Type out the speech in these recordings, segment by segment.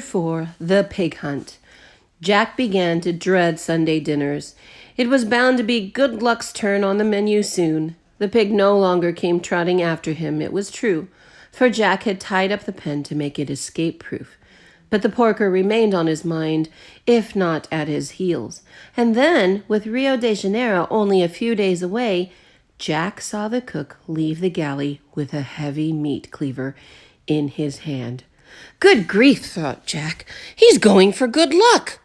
4. The Pig Hunt. Jack began to dread Sunday dinners. It was bound to be good luck's turn on the menu soon. The pig no longer came trotting after him, it was true, for Jack had tied up the pen to make it escape-proof. But the porker remained on his mind, if not at his heels. And then, with Rio de Janeiro only a few days away, Jack saw the cook leave the galley with a heavy meat cleaver in his hand. Good grief, thought Jack, he's going for good luck.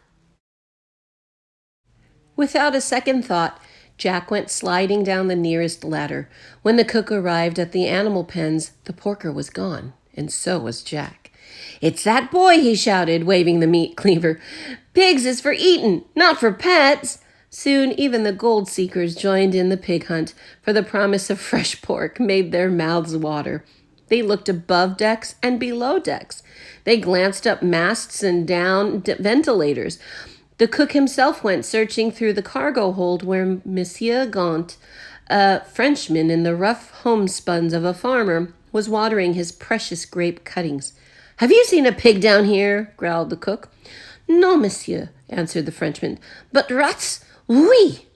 Without a second thought, Jack went sliding down the nearest ladder. When the cook arrived at the animal pens, the porker was gone, and so was Jack. "It's that boy," he shouted, waving the meat cleaver. "Pigs is for eatin', not for pets." Soon even the gold seekers joined in the pig hunt, for the promise of fresh pork made their mouths water. They looked above decks and below decks. They glanced up masts and down ventilators. The cook himself went searching through the cargo hold where Monsieur Gaunt, a Frenchman in the rough homespuns of a farmer, was watering his precious grape cuttings. "Have you seen a pig down here?" growled the cook. "No, monsieur," answered the Frenchman, "but rats, oui."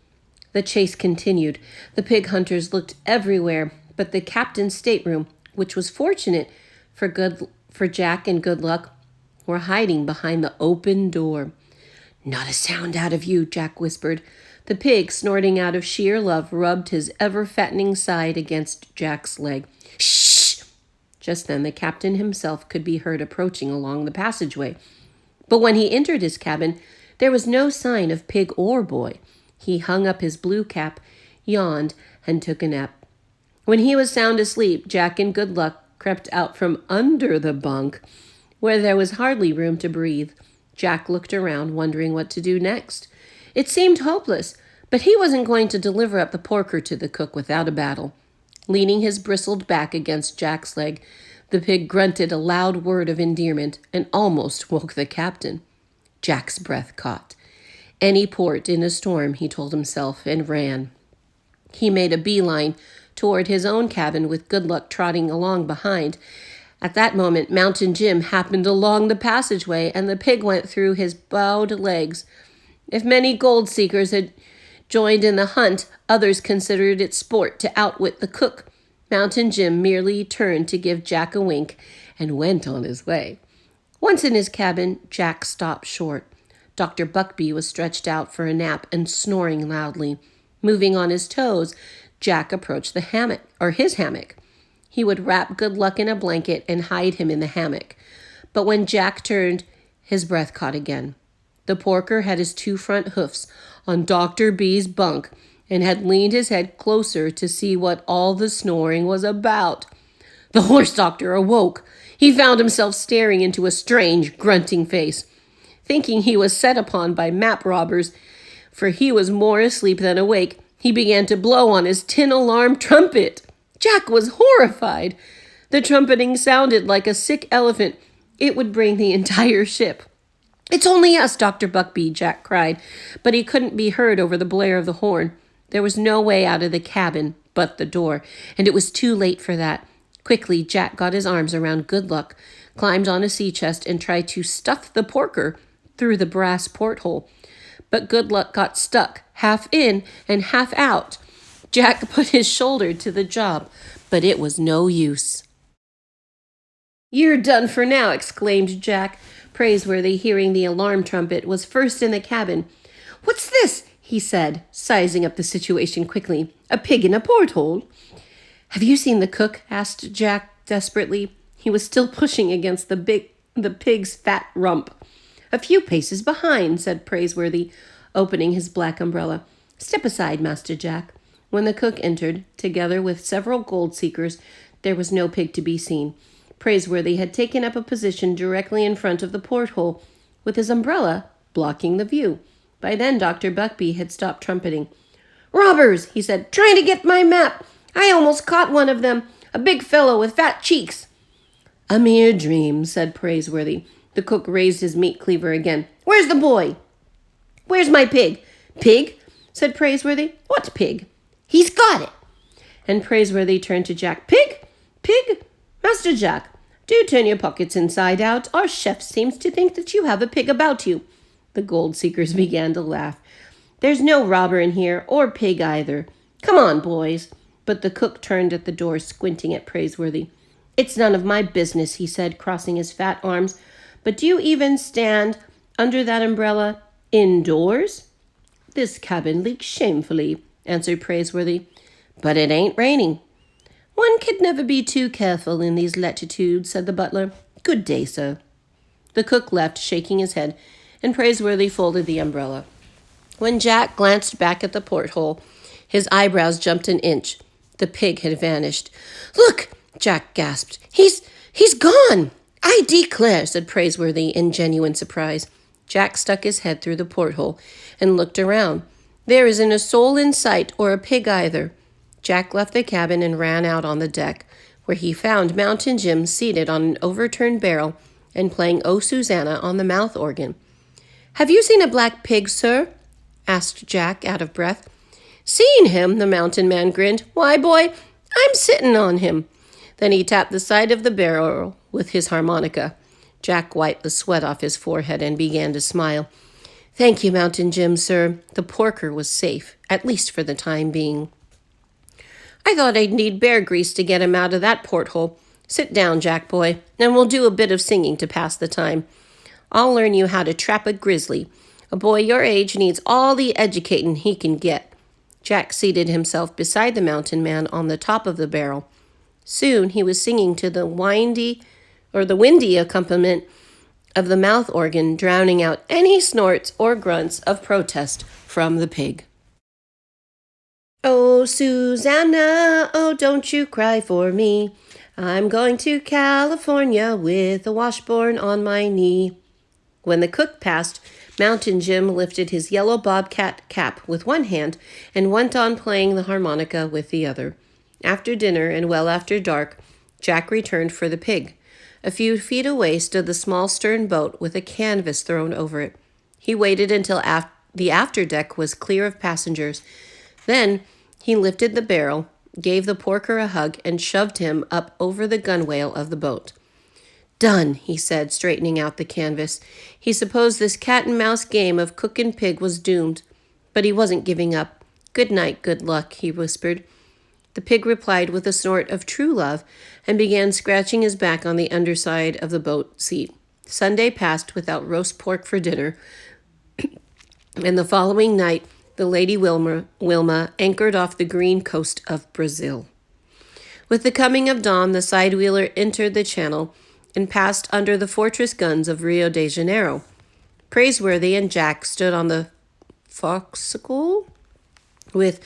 The chase continued. The pig hunters looked everywhere, but the captain's stateroom, which was fortunate for Jack and Good Luck, were hiding behind the open door. "Not a sound out of you," Jack whispered. The pig, snorting out of sheer love, rubbed his ever-fattening side against Jack's leg. "Shh!" Just then the captain himself could be heard approaching along the passageway. But when he entered his cabin, there was no sign of pig or boy. He hung up his blue cap, yawned, and took a nap. When he was sound asleep, Jack and Good Luck crept out from under the bunk, where there was hardly room to breathe. Jack looked around, wondering what to do next. It seemed hopeless, but he wasn't going to deliver up the porker to the cook without a battle. Leaning his bristled back against Jack's leg, the pig grunted a loud word of endearment and almost woke the captain. Jack's breath caught. Any port in a storm, he told himself, and ran. He made a beeline toward his own cabin with Good Luck trotting along behind. At that moment, Mountain Jim happened along the passageway, and the pig went through his bowed legs. If many gold seekers had joined in the hunt, others considered it sport to outwit the cook. Mountain Jim merely turned to give Jack a wink and went on his way. Once in his cabin, Jack stopped short. Dr. Buckbee was stretched out for a nap and snoring loudly. Moving on his toes, Jack approached his hammock. He would wrap Good Luck in a blanket and hide him in the hammock. But when Jack turned, his breath caught again. The porker had his two front hoofs on Dr. B's bunk and had leaned his head closer to see what all the snoring was about. The horse doctor awoke. He found himself staring into a strange, grunting face. Thinking he was set upon by map robbers, for he was more asleep than awake, he began to blow on his tin alarm trumpet. Jack was horrified. The trumpeting sounded like a sick elephant. It would bring the entire ship. "It's only us, Dr. Buckbee," Jack cried, but he couldn't be heard over the blare of the horn. There was no way out of the cabin but the door, and it was too late for that. Quickly, Jack got his arms around Good Luck, climbed on a sea chest, and tried to stuff the porker through the brass porthole. But Good Luck got stuck, half in and half out. Jack put his shoulder to the job, but it was no use. "You're done for now," exclaimed Jack. Praiseworthy, hearing the alarm trumpet, was first in the cabin. "What's this?" he said, sizing up the situation quickly. "A pig in a porthole?" "Have you seen the cook?" asked Jack desperately. He was still pushing against the pig's fat rump. "A few paces behind," said Praiseworthy, opening his black umbrella. "Step aside, Master Jack." When the cook entered, together with several gold seekers, there was no pig to be seen. Praiseworthy had taken up a position directly in front of the porthole, with his umbrella blocking the view. By then, Dr. Buckbee had stopped trumpeting. "Robbers," he said, "trying to get my map. I almost caught one of them, a big fellow with fat cheeks." "A mere dream," said Praiseworthy. The cook raised his meat cleaver again. "Where's the boy?" "Where's my pig?" "Pig?" said Praiseworthy. "What pig?" "He's got it." And Praiseworthy turned to Jack. "Pig? Pig? Master Jack, Do turn your pockets inside out. Our chef seems to think that you have a pig about you." The gold seekers began to laugh. "There's no robber in here, or pig either. Come on, boys." But the cook turned at the door, squinting at Praiseworthy. "It's none of my business," he said, crossing his fat arms. "But do you even stand under that umbrella indoors?" "This cabin leaks shamefully," answered Praiseworthy. "But it ain't raining." "One could never be too careful in these latitudes," said the butler. "Good day, sir." The cook left, shaking his head, and Praiseworthy folded the umbrella. When Jack glanced back at the porthole, his eyebrows jumped an inch. The pig had vanished. "Look!" Jack gasped. He's gone!" "I declare," said Praiseworthy in genuine surprise. Jack stuck his head through the porthole and looked around. "There isn't a soul in sight, or a pig either." Jack left the cabin and ran out on the deck, where he found Mountain Jim seated on an overturned barrel and playing "Oh, Susanna" on the mouth organ. "Have you seen a black pig, sir?" asked Jack, out of breath. "Seen him?" the mountain man grinned. "Why, boy, I'm sitting on him." Then he tapped the side of the barrel with his harmonica. Jack wiped the sweat off his forehead and began to smile. "Thank you, Mountain Jim, sir. The porker was safe, at least for the time being." "I thought I'd need bear grease to get him out of that porthole. Sit down, Jack boy, and we'll do a bit of singing to pass the time. I'll learn you how to trap a grizzly. A boy your age needs all the educating he can get." Jack seated himself beside the mountain man on the top of the barrel. Soon he was singing to the windy accompaniment of the mouth organ, drowning out any snorts or grunts of protest from the pig. "Oh, Susanna, oh, don't you cry for me. I'm going to California with a washboard on my knee." When the cook passed, Mountain Jim lifted his yellow bobcat cap with one hand and went on playing the harmonica with the other. After dinner and well after dark, Jack returned for the pig. A few feet away stood the small stern boat with a canvas thrown over it. He waited until the afterdeck was clear of passengers. Then he lifted the barrel, gave the porker a hug, and shoved him up over the gunwale of the boat. "Done," he said, straightening out the canvas. He supposed this cat-and-mouse game of cook and pig was doomed, but he wasn't giving up. "Good night, good luck," he whispered. The pig replied with a snort of true love and began scratching his back on the underside of the boat seat. Sunday passed without roast pork for dinner, and the following night the Lady Wilma anchored off the green coast of Brazil. With the coming of dawn, the side-wheeler entered the channel and passed under the fortress guns of Rio de Janeiro. Praiseworthy and Jack stood on the forecastle with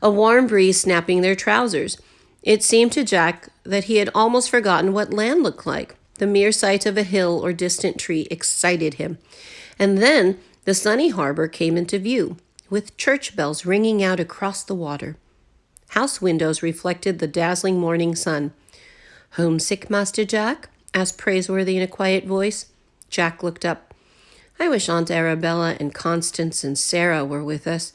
a warm breeze snapping their trousers. It seemed to Jack that he had almost forgotten what land looked like. The mere sight of a hill or distant tree excited him. And then the sunny harbor came into view, with church bells ringing out across the water. House windows reflected the dazzling morning sun. "Homesick, Master Jack?" asked Praiseworthy in a quiet voice. Jack looked up. "I wish Aunt Arabella and Constance and Sarah were with us.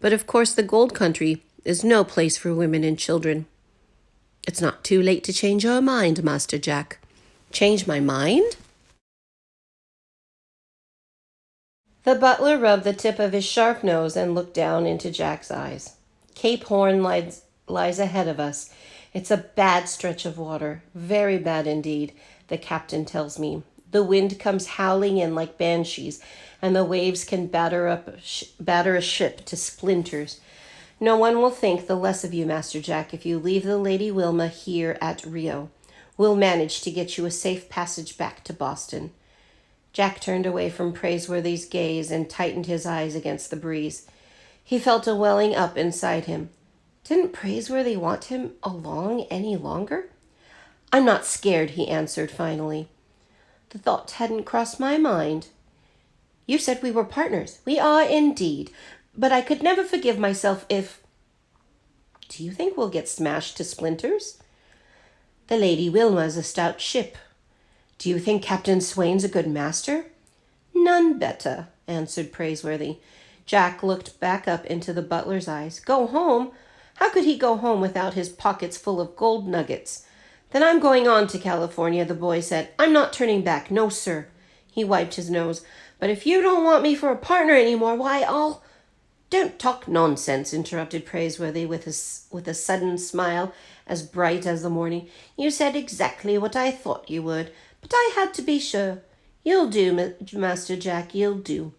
But of course the gold country is no place for women and children." "It's not too late to change your mind, Master Jack." "Change my mind?" The butler rubbed the tip of his sharp nose and looked down into Jack's eyes. "Cape Horn lies ahead of us. It's a bad stretch of water, very bad indeed, the captain tells me. The wind comes howling in like banshees, and the waves can batter a ship to splinters. No one will think the less of you, Master Jack, if you leave the Lady Wilma here at Rio. We'll manage to get you a safe passage back to Boston." Jack turned away from Praiseworthy's gaze and tightened his eyes against the breeze. He felt a welling up inside him. Didn't Praiseworthy want him along any longer? "I'm not scared," he answered finally. "The thought hadn't crossed my mind." "You said we were partners." "We are indeed. But I could never forgive myself if—" "Do you think we'll get smashed to splinters?" "The Lady Wilma's a stout ship." "Do you think Captain Swain's a good master?" "None better," answered Praiseworthy. Jack looked back up into the butler's eyes. Go home? How could he go home without his pockets full of gold nuggets? Then I'm going on to California, the boy said. I'm not turning back. No, sir. He wiped his nose. But if you don't want me for a partner anymore, why, I'll... Don't talk nonsense, interrupted Praiseworthy with a sudden smile as bright as the morning. You said exactly what I thought you would, but I had to be sure. You'll do, Master Jack, you'll do.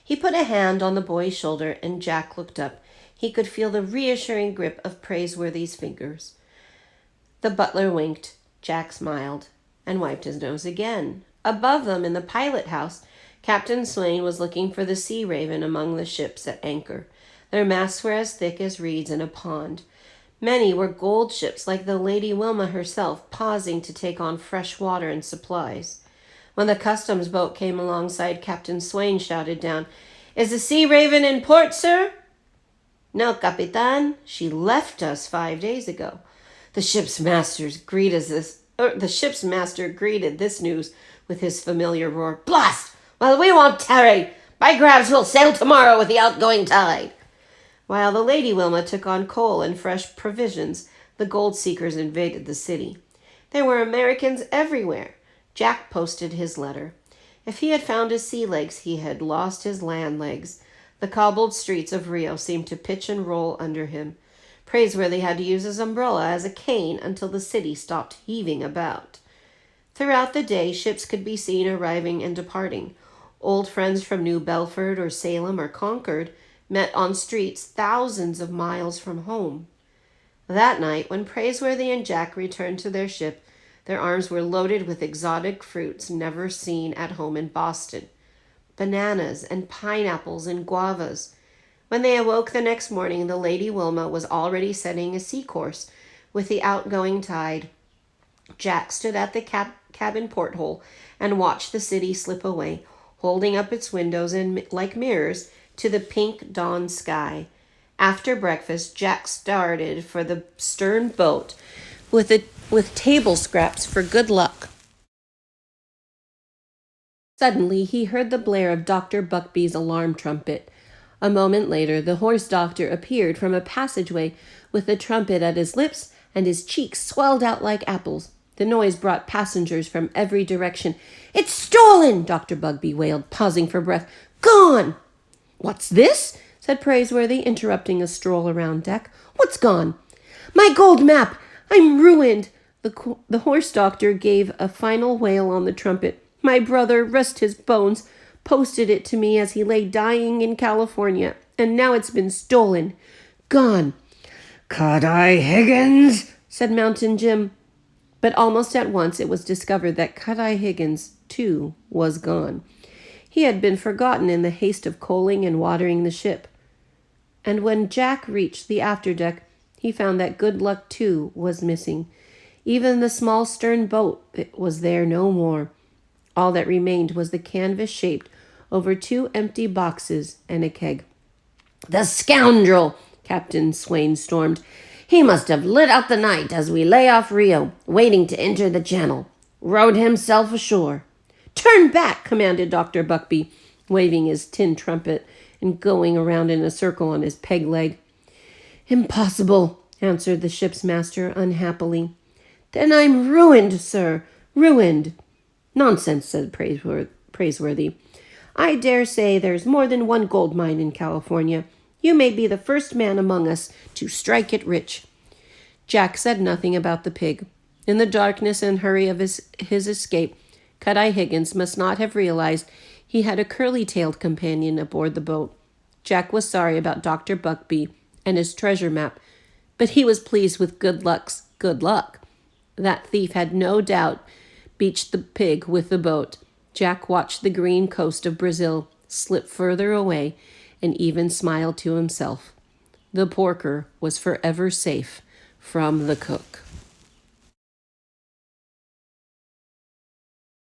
He put a hand on the boy's shoulder, and Jack looked up. He could feel the reassuring grip of Praiseworthy's fingers. The butler winked. Jack smiled and wiped his nose again. Above them in the pilot house, Captain Swain was looking for the Sea Raven among the ships at anchor. Their masts were as thick as reeds in a pond. Many were gold ships like the Lady Wilma herself, pausing to take on fresh water and supplies. When the customs boat came alongside, Captain Swain shouted down, "Is the Sea Raven in port, sir?" "No, Capitan. She left us 5 days ago." The ship's master greeted this news with his familiar roar. "Blast! Well, we won't tarry. By grabs, we'll sail tomorrow with the outgoing tide." While the Lady Wilma took on coal and fresh provisions, the gold seekers invaded the city. There were Americans everywhere. Jack posted his letter. If he had found his sea legs, he had lost his land legs. The cobbled streets of Rio seemed to pitch and roll under him. Praiseworthy had to use his umbrella as a cane until the city stopped heaving about. Throughout the day, ships could be seen arriving and departing. Old friends from New Belford or Salem or Concord met on streets thousands of miles from home. That night, when Praiseworthy and Jack returned to their ship, their arms were loaded with exotic fruits never seen at home in Boston. Bananas and pineapples and guavas. When they awoke the next morning, the Lady Wilma was already setting a sea course with the outgoing tide. Jack stood at the cabin porthole and watched the city slip away, holding up its windows like mirrors to the pink dawn sky. After breakfast, Jack started for the stern boat with table scraps for good luck. Suddenly, he heard the blare of Dr. Buckbee's alarm trumpet. A moment later, the horse doctor appeared from a passageway with the trumpet at his lips, and his cheeks swelled out like apples. The noise brought passengers from every direction. "It's stolen!" Dr. Bugbee wailed, pausing for breath. "Gone!" "What's this?" said Praiseworthy, interrupting a stroll around deck. "What's gone?" "My gold map! I'm ruined!" The horse doctor gave a final wail on the trumpet. "My brother, rest his bones, posted it to me as he lay dying in California, and now it's been stolen. Gone." "Cut-Eye Higgins," said Mountain Jim. But almost at once it was discovered that Cut-Eye Higgins, too, was gone. He had been forgotten in the haste of coaling and watering the ship. And when Jack reached the afterdeck, he found that Good Luck, too, was missing. Even the small stern boat was there no more. All that remained was the canvas shaped over 2 empty boxes and a keg. "The scoundrel!" Captain Swain stormed. "He must have lit out the night as we lay off Rio, waiting to enter the channel. Rowed himself ashore." "Turn back!" commanded Dr. Bugbee, waving his tin trumpet and going around in a circle on his peg leg. "Impossible," answered the ship's master unhappily. "Then I'm ruined, sir, ruined." "Nonsense," said Praiseworthy. "I dare say there's more than one gold mine in California. You may be the first man among us to strike it rich." Jack said nothing about the pig. In the darkness and hurry of his escape, Cut-Eye Higgins must not have realized he had a curly-tailed companion aboard the boat. Jack was sorry about Dr. Bugbee and his treasure map, but he was pleased with Good Luck's good luck. That thief had no doubt beached the pig with the boat. Jack watched the green coast of Brazil slip further away and even smiled to himself. The porker was forever safe from the cook.